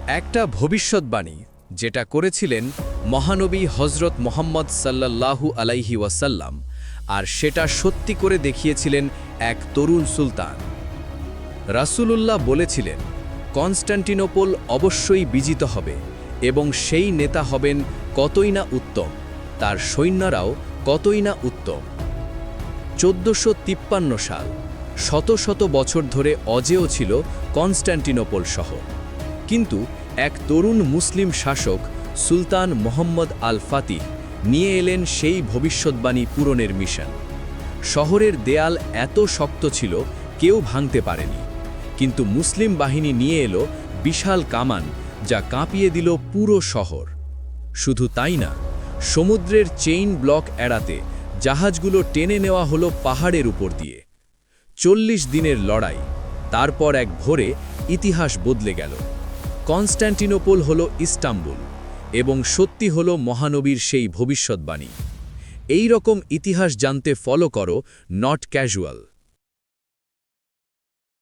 একটা ভবিষ্যৎবাণী যেটা করেছিলেন মহানবী হজরত মোহাম্মদ সাল্লাল্লাহু আলাইহি ওয়াসাল্লাম, আর সেটা সত্যি করে দেখিয়েছিলেন এক তরুণ সুলতান। রাসূলুল্লাহ বলেছিলেন, কনস্টান্টিনোপল অবশ্যই বিজিত হবে এবং সেই নেতা হবেন কতই না উত্তম, তার সৈন্যরাও কতই না উত্তম। 1453 সাল, শত শত বছর ধরে অজেয় ছিল কনস্টান্টিনোপল শহর। কিন্তু এক তরুণ মুসলিম শাসক সুলতান মোহাম্মদ আল ফাতিহ নিয়ে এলেন সেই ভবিষ্যৎবাণী পূরণের মিশন। শহরের দেয়াল এত শক্ত ছিল কেউ ভাঙতে পারেনি, কিন্তু মুসলিম বাহিনী নিয়ে এলো বিশাল কামান, যা কাঁপিয়ে দিল পুরো শহর। শুধু তাই না, সমুদ্রের চেইন ব্লক এড়াতে জাহাজগুলো টেনে নেওয়া হলো পাহাড়ের উপর দিয়ে। 40 দিনের লড়াই, তারপর এক ভোরে ইতিহাস বদলে গেল। কনস্টান্টিনোপল হলো ইস্তাম্বুল, এবং সত্যি হলো মহানবীর সেই ভবিষ্যৎবাণী। এই রকম ইতিহাস জানতে ফলো করো নট ক্যাজুয়াল।